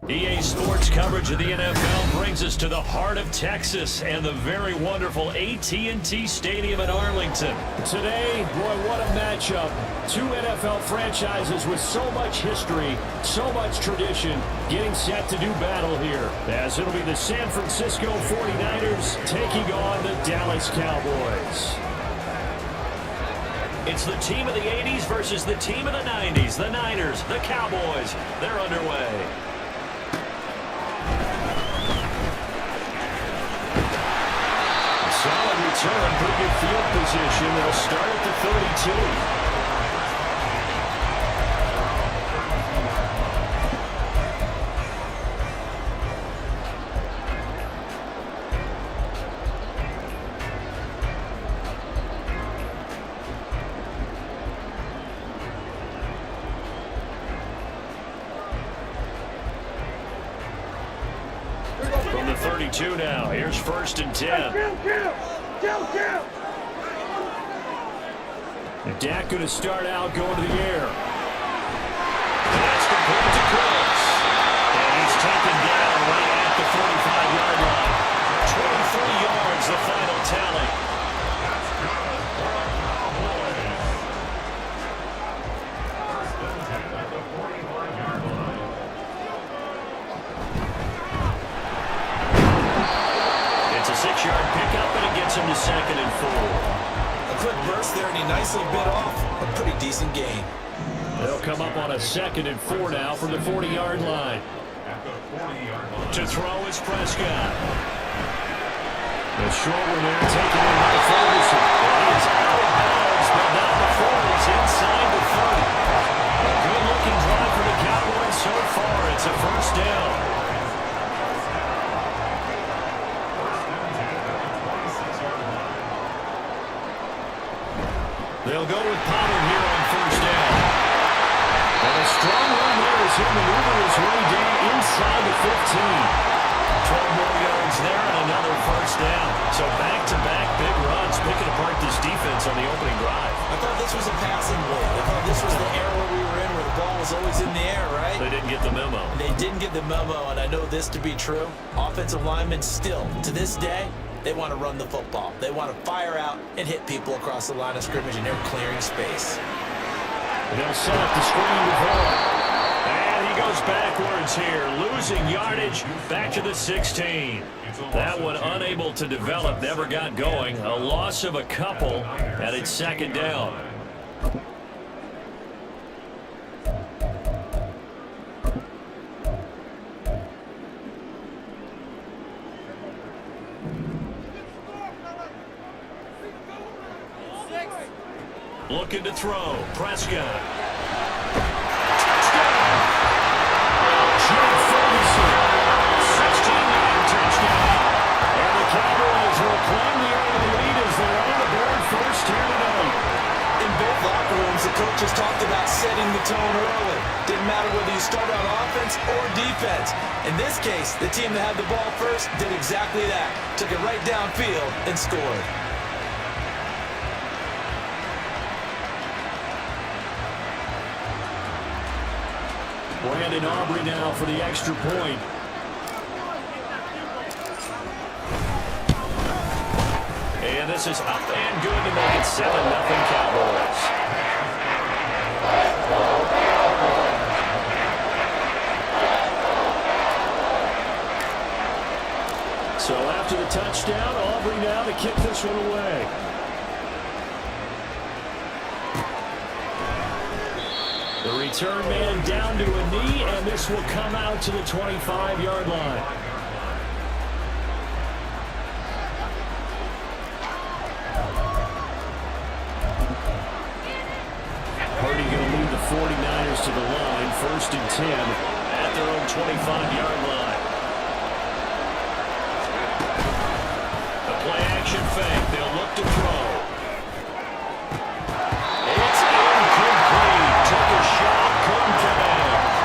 EA Sports coverage of the NFL brings us to the heart of Texas and the very wonderful AT&T Stadium in Arlington. Today, boy, what a matchup. Two NFL franchises with so much history, so much tradition, getting set to do battle here. As it'll be the San Francisco 49ers taking on the Dallas Cowboys. It's the team of the 80s versus the team of the 90s. The Niners, the Cowboys, they're underway. Solid return, pretty good field position. They'll start at the 32. From the 32 now, here's 1st and 10. And Dak going to start out going to the air. And that's complete to Chris. And he's taken down right at the 45-yard line. 23 yards, the final tally. It's a 6-yard pickup, and it gets him to 2nd and 4. A quick burst there, and he nicely bit off a pretty decent gain. They'll come up on a 2nd and 4 now from the 40-yard line. To throw is Prescott. The short one there, taking in by Ferguson. He's out of bounds, but not before he's inside the 30. A good-looking drive for the Cowboys so far. It's a 1st down. They'll go with Pollard here on 1st down. And a strong run there as he maneuvers his way down inside the 15. 12 more yards there and another 1st down. So back-to-back big runs, picking apart this defense on the opening drive. I thought this was a passing league. I thought this was the era where we were in where the ball was always in the air, right? They didn't get the memo. They didn't get the memo, and I know this to be true. Offensive linemen still, to this day, they want to run the football. They want to fire out and hit people across the line of scrimmage, and they're clearing space. They'll set up the screen with Hall. And he goes backwards here, losing yardage back to the 16. That one unable to develop, never got going. A loss of a couple, and it's 2nd down. Looking to throw, Prescott. Touchdown! Jim Ferguson, 16-yard touchdown. And the Cowboys will claim the early lead as they're on the board first here tonight. In both locker rooms, the coaches talked about setting the tone early. Didn't matter whether you start on offense or defense. In this case, the team that had the ball first did exactly that. Took it right downfield and scored. Brandon Aubrey now for the extra point. And this is up and good to make it 7-0 Cowboys. So after the touchdown, Aubrey now to kick this one away. The return man down to a knee, and this will come out to the 25-yard line. Purdy going to lead the 49ers to the line, 1st and 10 at their own 25-yard line. The play-action fake. They'll look to throw. It's incomplete. Took a shot, couldn't connect.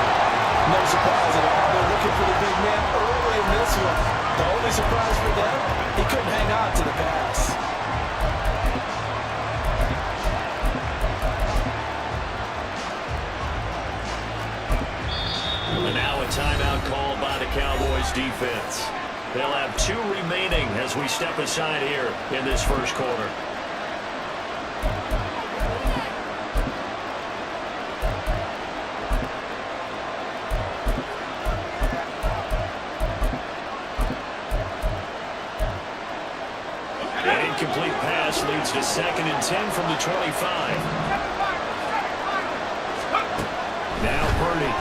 No surprise at all. They're looking for the big man early in this one. The only surprise for them, he couldn't hang on to the pass. And now a timeout call Cowboys defense. They'll have 2 remaining as we step aside here in this first quarter. An incomplete pass leads to 2nd and 10 from the 25. Now Purdy.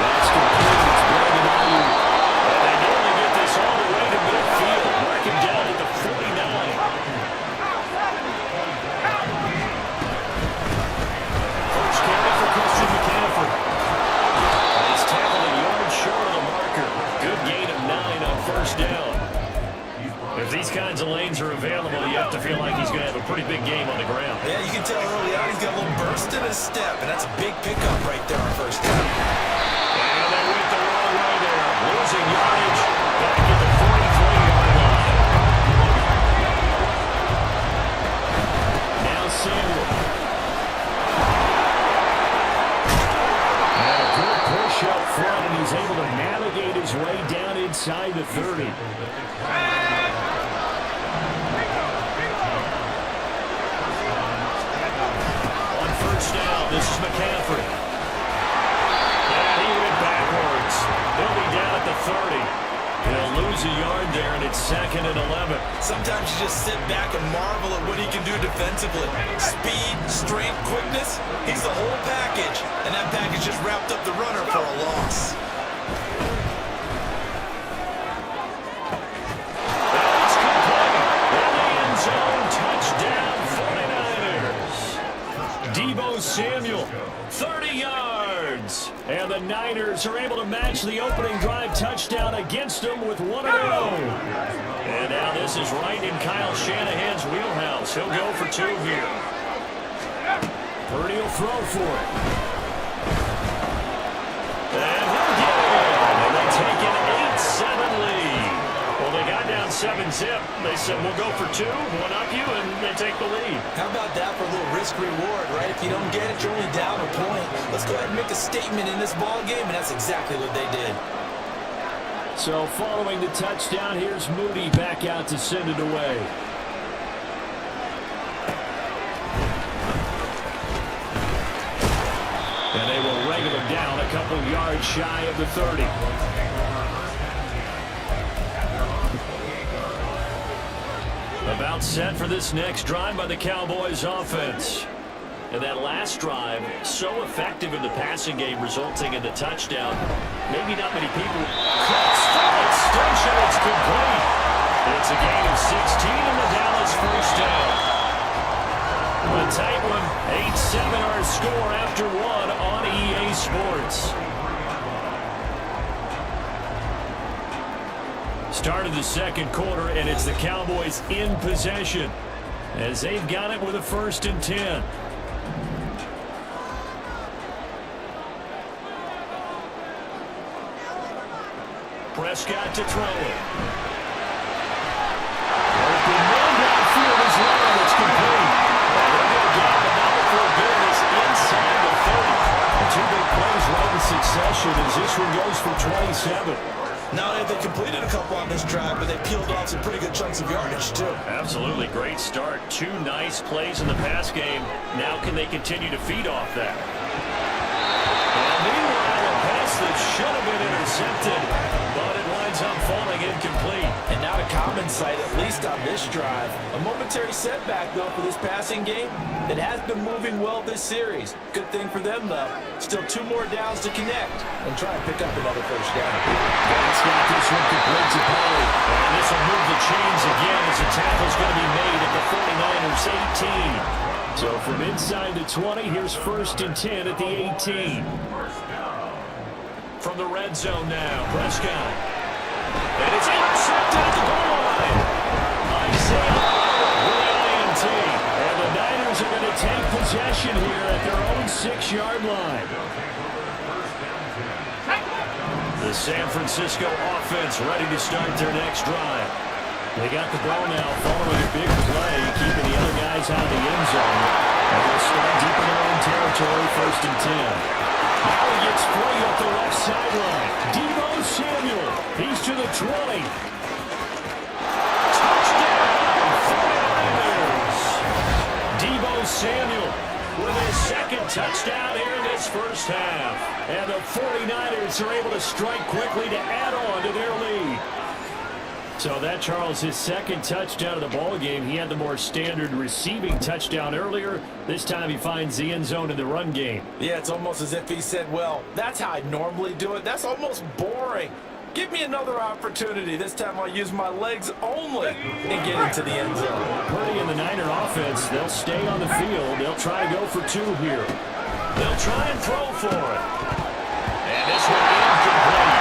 That's complete. It's Brandon Ayuk. And they nearly get this all the way to midfield. Mark him down at the 49. First carry for Christian McCaffrey. He's tackled a yard short of the marker. Good gain of 9 on first down. If these kinds of lanes are available, you have to feel like he's going to have a pretty big game on the ground. Yeah, you can tell early on he's got a little burst in his step, and that's a big pickup right there on first down. And they went the wrong way there. Losing yardage back at the 43-yard line. Now Samuel. And a good push up front, and he's able to navigate his way down inside the 30. Down. This is McCaffrey. And he went backwards. He'll be down at the 30. He'll lose a yard there, and it's 2nd and 11. Sometimes you just sit back and marvel at what he can do defensively. Speed, strength, quickness. He's the whole package. And that package just wrapped up the runner for a loss. That's complete. In the end zone, touchdown, 49ers. Deebo Samuel, 30 yards. And the Niners are able to match the opening drive touchdown against them with 1 of their own. And now this is right in Kyle Shanahan's wheelhouse. He'll go for 2 here. Purdy will throw for it. And he'll get it. And they take an 8-7 lead. Well, they got down 7-zip. They said, we'll go for 2, 1 up you, and they take the lead. How about that for a little risk-reward, right? If you don't get it, you're only down a point. Let's go ahead and make a statement in this ball game, and that's exactly what they did. So following the touchdown, here's Moody back out to send it away. And they will wrangle him down a couple yards shy of the 30. About set for this next drive by the Cowboys offense. And that last drive, so effective in the passing game, resulting in the touchdown. Maybe not many people. Extension, it's complete. It's a gain of 16 in the Dallas first down. A tight one, 8-7 our score after 1 on EA Sports. Start of the second quarter, and it's the Cowboys in possession as they've got it with a 1st and 10. Prescott to throw it. Open man downfield is long. It's complete. And they're going to get another for goodness inside the 30. 2 big plays right in succession as this one goes for 27. Not only have they completed a couple on this drive, but they peeled off some pretty good chunks of yardage, too. Absolutely. Great start. 2 nice plays in the pass game. Now can they continue to feed off that? And meanwhile, a pass that should have been intercepted, but it winds up falling incomplete. And not a common sight, at least on this drive. A momentary setback, though, for this passing game. It has been moving well this series. Good thing for them, though. Still 2 more downs to connect and try and pick up another first down. That's got this one complete to Pollard. And this will move the chains again as the tackle's going to be made at the 49ers 18. So from inside the 20, here's 1st and 10 at the 18. From the red zone now, Prescott. And it's intercepted at the goal line. Isaiah with the INT. And the Niners are going to take possession here at their own 6-yard line. The San Francisco offense ready to start their next drive. They got the ball now following a big play, keeping the other guys out of the end zone. And they'll start deep in their own territory, 1st and 10. Now he gets free up the left sideline. Deebo Samuel. He's to the 20. Touchdown, 49ers. Deebo Samuel with his second touchdown here in this first half. And the 49ers are able to strike quickly to add on to their lead. So that, Charles, his second touchdown of the ball game. He had the more standard receiving touchdown earlier. This time he finds the end zone in the run game. Yeah, it's almost as if he said, well, that's how I normally do it. That's almost boring. Give me another opportunity. This time I'll use my legs only and get into the end zone. Purdy and the Niner offense, they'll stay on the field. They'll try to go for two here. They'll try and throw for it. And this one incomplete.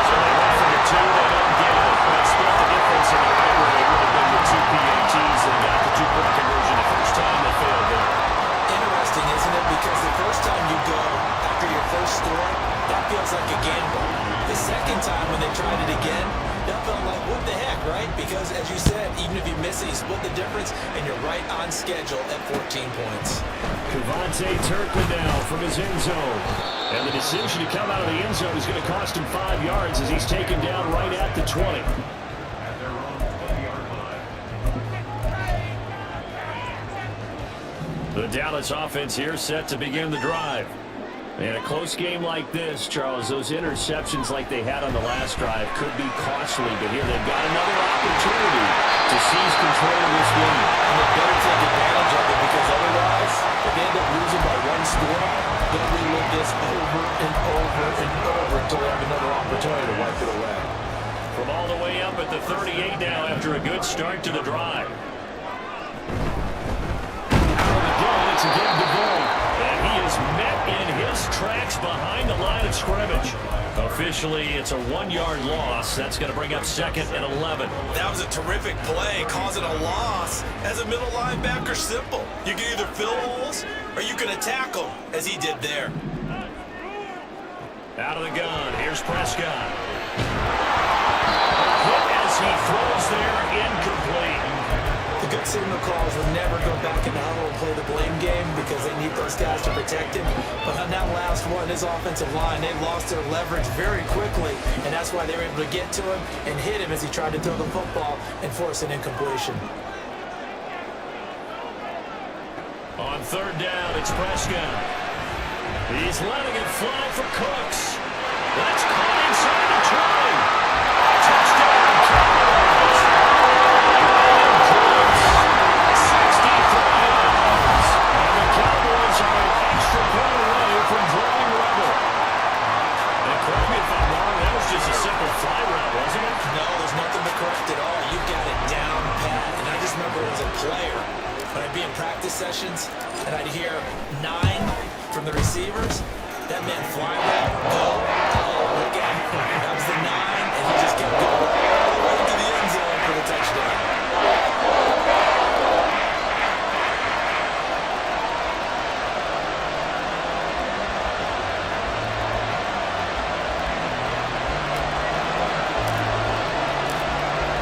So they went for the two, they don't get it. But split the difference in the right where they would have been with two PATs. They got the two-point conversion the first time they failed there. Interesting, isn't it? Because the first time you go after your first score, that feels like a gamble. The second time when they tried it again, that felt like, what the heck, right? Because, as you said, even if you miss it, you split the difference, and you're right on schedule at 14 points. Devontae Turpin now from his end zone. And the decision to come out of the end zone is going to cost him 5 yards as he's taken down right at the 20. The Dallas offense here set to begin the drive. In a close game like this, Charles, those interceptions like they had on the last drive could be costly. But here they've got another opportunity to seize control of this game. And they better take advantage of it because otherwise, if they end up losing by one score, they'll relive this over and over and over until they have another opportunity to wipe it away. From all the way up at the 38 now after a good start to the drive. Out of the gun, it's a game to go. And he is met in his tracks behind the line of scrimmage. Officially, it's a 1-yard loss. That's going to bring up 2nd and 11. That was a terrific play, causing a loss. As a middle linebacker, simple. You can either fill holes or you can attack them, as he did there. Out of the gun, here's Prescott. Hit as he throws there, incomplete. The good signal calls will never go back in the huddle and play the blame game because they need those guys to protect him. But on that last one, his offensive line, they lost their leverage very quickly, and that's why they were able to get to him and hit him as he tried to throw the football and force an incompletion. On 3rd down, it's Prescott. He's letting it fly for Cooks. That's caught inside the 20. Touchdown, Cowboys. Cooks, 63 yards. And the Cowboys are an extra point away from drawing level. And correct me if I'm wrong, that was just a simple fly route, wasn't it? No, there's nothing to correct at all. You got it down pat. And I just remember as a player, when I'd be in practice sessions and I'd hear 9 from the receivers, that meant fly route, go, look at it. That was the 9, and he just kept going all the way to the end zone for the touchdown.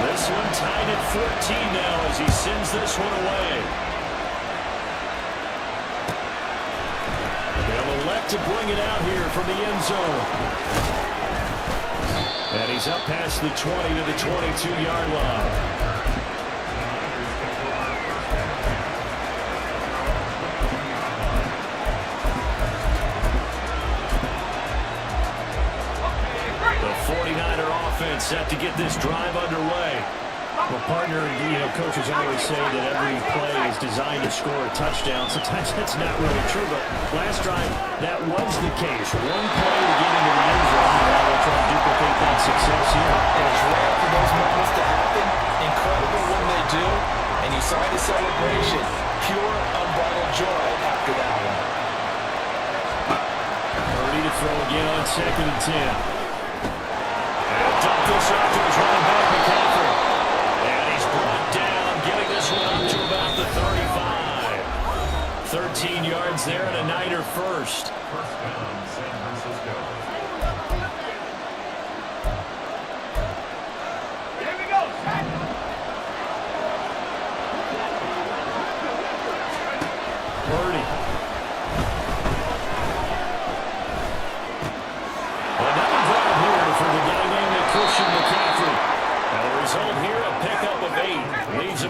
This one tied at 14 now as he sends this one away. They'll elect to bring it out here from the end zone. And he's up past the 20 to the 22-yard line. The 49er offense set to get this drive underway. Well, partner, coaches always say that every play is designed to score a touchdown. Sometimes that's not really true, but last drive, that was the case. One play to get into the end zone, and now they'll try to duplicate that success here. And it's rare for those moments to happen. Incredible when they do. And you saw the celebration. Pure, unbridled joy after that one. Purdy to throw again on 2nd and 10. And dump this off to his running back, McCaffrey. And he's brought down, getting this one up to about the 35. 13 yards there and a Niner first. Here we go. Purdy.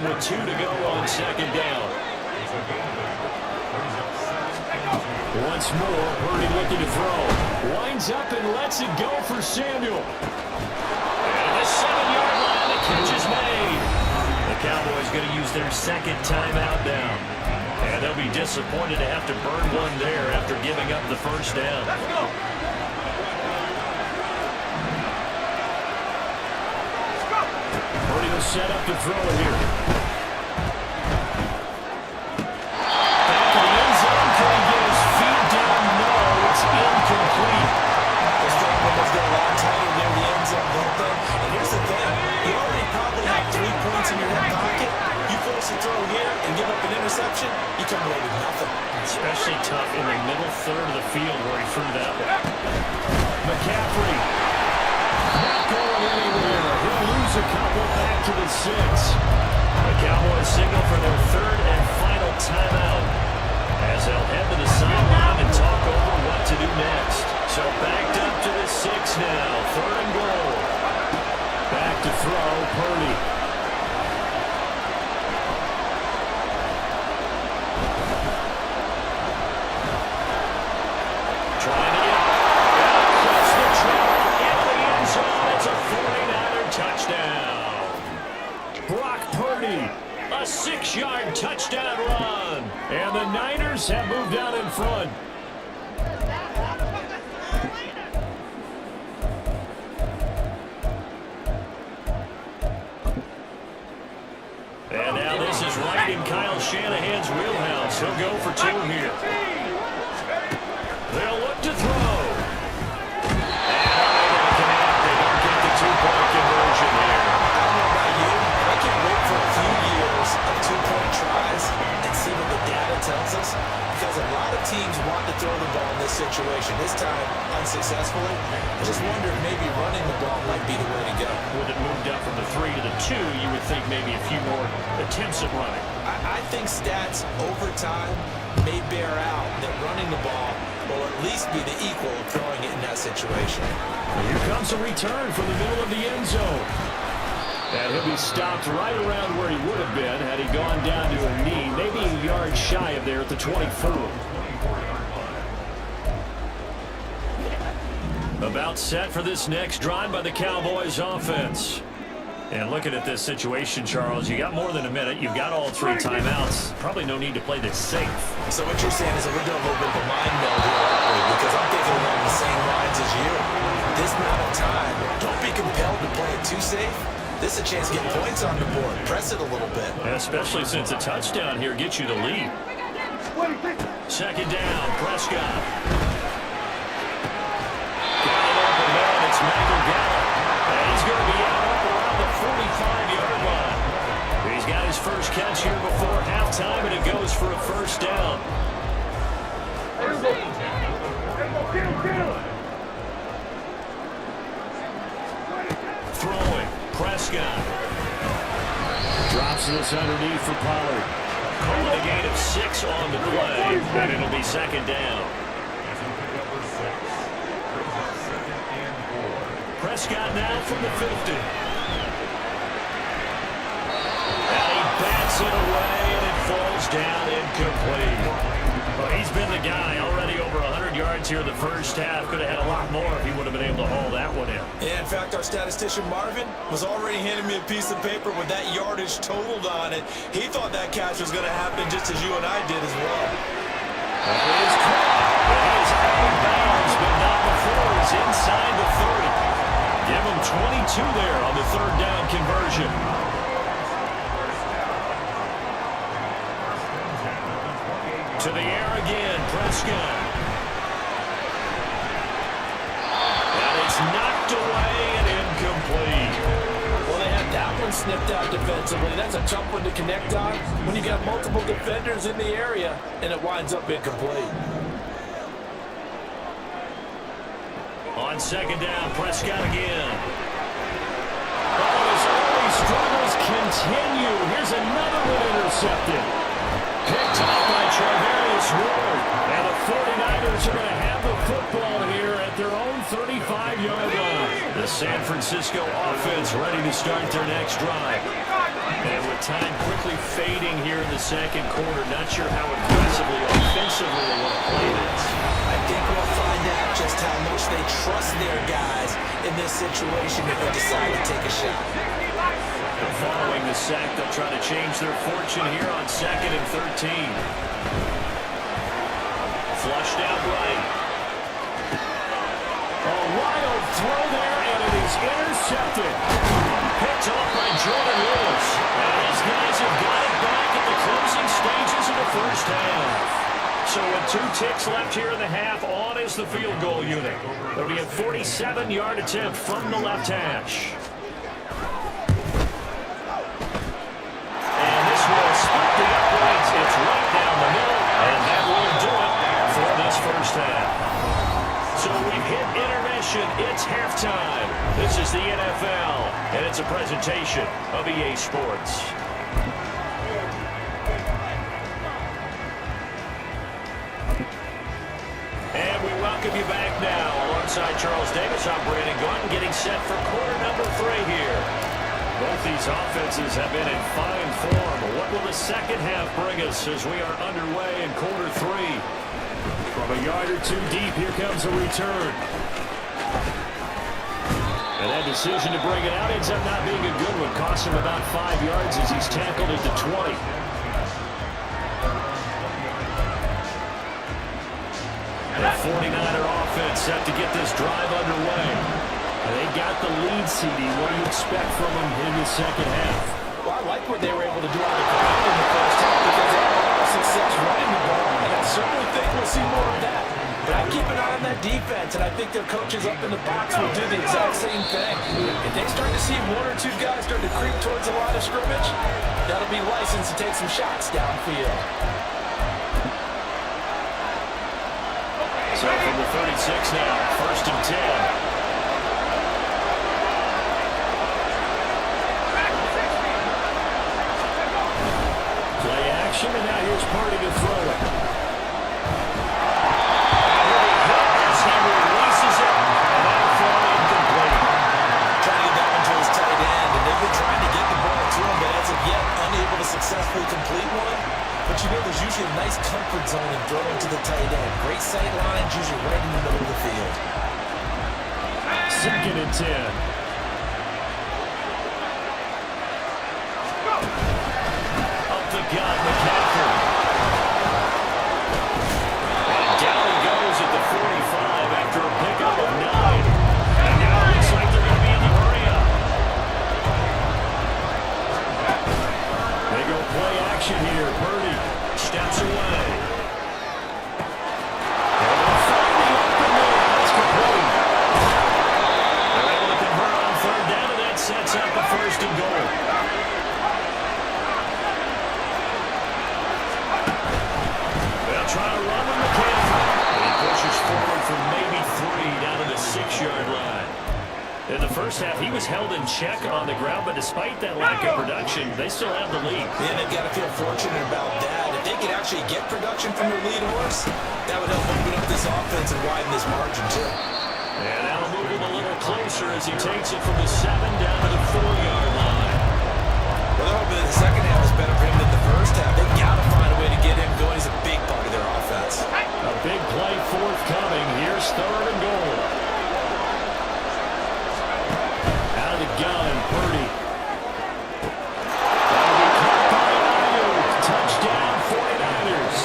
him with 2 to go on second down. Once more, Purdy looking to throw. Winds up and lets it go for Samuel. And the 7-yard line, the catch is made. The Cowboys going to use their second timeout down. And they'll be disappointed to have to burn one there after giving up the first down. Let's go. Purdy will set up to throw it here. Back to the end zone. Can he get his feet down? No, it's incomplete. Those strong windows get a lot tighter near the end zone, don't they? And here's the thing. You already probably have 3 points in your hip pocket. You force a throw here and give up an interception, you come away with nothing. Especially tough in the middle third of the field where he threw that one. McCaffrey. Not going anywhere. He'll lose a couple back to the 6. The Cowboys signal for their third and final timeout as they'll head to the sideline and talk over what to do next. So backed up to the 6 now, 3rd and goal. Back to throw, Purdy. Trying to get across the track into the end zone. It's a 49er touchdown. Brock Purdy, a 6-yard touchdown run. And the Niners have moved out in front. And now this is right in Kyle Shanahan's wheelhouse. He'll go for 2 here. They'll look to throw. And they don't get the 2-point conversion here. I don't know about you, I can't wait for a few years of 2-point tries and see what the data tells us. Because a lot of teams want to throw the ball in this situation. This time, unsuccessfully. I just wonder if maybe running the ball might be the way to go. With it moved up from the 3 to the 2, you would think maybe a few more attempts at running. I think stats over time may bear out that running the ball will at least be the equal of throwing it in that situation. Here comes a return from the middle of the end zone. And he'll be stopped right around where he would have been had he gone down to a knee, maybe a yard shy of there at the 24. About set for this next drive by the Cowboys offense. And looking at this situation, Charles, you got more than a minute. You've got all 3 timeouts. Probably no need to play this safe. So what you're saying is that we're doing a little bit of a mind meld here, aren't we? Because I'm thinking along the same lines as you. This amount of time, don't be compelled to play it too safe. This is a chance to get points on the board. Press it a little bit. And especially since a touchdown here gets you the lead. Second down, Prescott. Got it open there, and it's Michael Gallup. And he's going to be out up around the 45-yard line. He's got his first catch here before halftime, and it goes for a first down. Throwing, Prescott. Drops this underneath for Pollard. Calling a gain of 6 on the play, and it'll be second down. Prescott now from the 50. And he bats it away, and it falls down incomplete. Well, he's been the guy already over 100 yards here in the first half. Could have had a lot more if he would have been able to haul that one in. Yeah, in fact, our statistician Marvin was already handing me a piece of paper with that yardage totaled on it. He thought that catch was going to happen just as you and I did as well. That is caught. It is out of bounds, but not before it's inside the 30. Give him 22 there on the 3rd down conversion. To the air again, Prescott. And it's knocked away and incomplete. Well, they had that one snipped out defensively. That's a tough one to connect on when you got multiple defenders in the area, and it winds up incomplete. On second down, Prescott again. Oh, his early struggles continue. Here's another one intercepted. Picked off by Charvarius Ward. And the 49ers are going to have the football here at their own 35-yard line. The San Francisco offense ready to start their next drive. And with time quickly fading here in the second quarter, not sure how aggressively, offensively they want to play this. I think we'll find out just how much they trust their guys in this situation if they decide to take a shot. Following the sack, they'll try to change their fortune here on 2nd and 13. Flushed out right. A wild throw there, and it is intercepted. Picked off by Jordan Lewis. And his guys have got it back at the closing stages of the first half. So with 2 ticks left here in the half, on is the field goal unit. It'll be a 47-yard attempt from the left hash. And this will split the uprights. It's right down the middle, and that will do it for this first half. So we've hit intermission. It's halftime. This is the NFL, and it's a presentation of EA Sports. And we welcome you back now. Alongside Charles Davis, I'm Brandon Gordon, getting set for quarter number 3 here. Both these offenses have been in fine form. What will the second half bring us as we are underway in quarter 3? From a yard or 2 deep, here comes a return. And that decision to bring it out ends up not being a good one. Costs him about 5 yards as he's tackled at the 20. The 49er offense set to get this drive underway. They got the lead, CD. What do you expect from them in the second half? Well, I like what they were able to do on the ground in the first half because they had a lot of success running the ball, and I certainly think we'll see more of that. But I keep an eye on that defense, and I think their coaches up in the box will do the exact same thing. If they start to see 1 or 2 guys start to creep towards the line of scrimmage, that'll be license to take some shots downfield. So from the 36 now, 1st and 10. And now here's Purdy to throw it. As he releases it, and that'll throw incomplete. Trying to get that one to his tight end, and they've been trying to get the ball to him, but as of yet, unable to successfully complete one. But you know, there's usually a nice comfort zone in throwing to the tight end. Great sight lines, usually right in the middle of the field. 2nd and 10. Got McCaffrey. And down he goes at the 45 after a pickup of 9. And now it looks like they're going to be in the hurry-up. They go play action here. Purdy Steps away. and they'll find the open man. That's complete. They're able to convert on 3rd down, and that sets up a 1st and goal. Trying to run with McCaffrey. And he pushes forward for maybe 3 down to the 6-yard line. In the first half, he was held in check on the ground, but despite that lack of production, they still have the lead. Yeah, they've got to feel fortunate about that. If they could actually get production from their lead horse, that would help open up this offense and widen this margin, too. And that'll move him a little closer as he takes it from the 7 down to the 4-yard line. Well, they're hoping that the second half is better for him than the first half. They've got to find a way to get him going. He's a big part of their offense. A big play forthcoming. Here's 3rd and goal. Out of the gun, Purdy. That'll be caught by Ayuk. Touchdown, 49ers.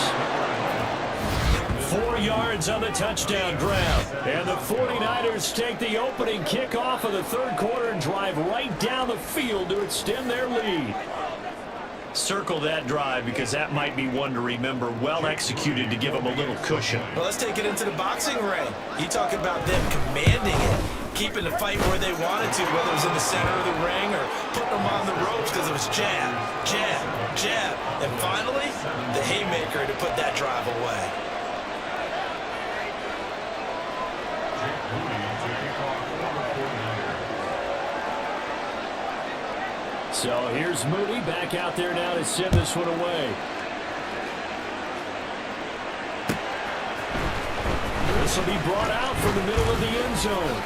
4 yards on the touchdown grab. And the 49ers take the opening kickoff of the 3rd quarter and drive right down the field to extend their lead. Circle that drive because that might be one to remember. Well executed to give them a little cushion. Well, let's take it into the boxing ring. You talk about them commanding it, keeping the fight where they wanted to, whether it was in the center of the ring or putting them on the ropes because it was jab, jab, jab. And finally, the haymaker to put that drive away. So here's Moody back out there now to send this one away. This will be brought out from the middle of the end zone.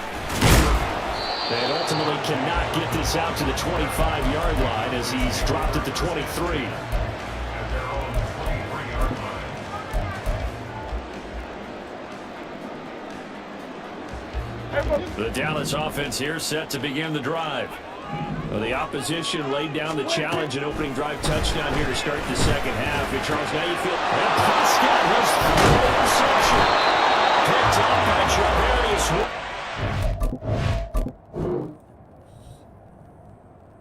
And ultimately cannot get this out to the 25-yard line as he's dropped at the 23. The Dallas offense here set to begin the drive. Well, the opposition laid down the challenge and opening drive touchdown here to start the second half. And Charles, now you feel that Prescott was through interception. Picked up by Javarius.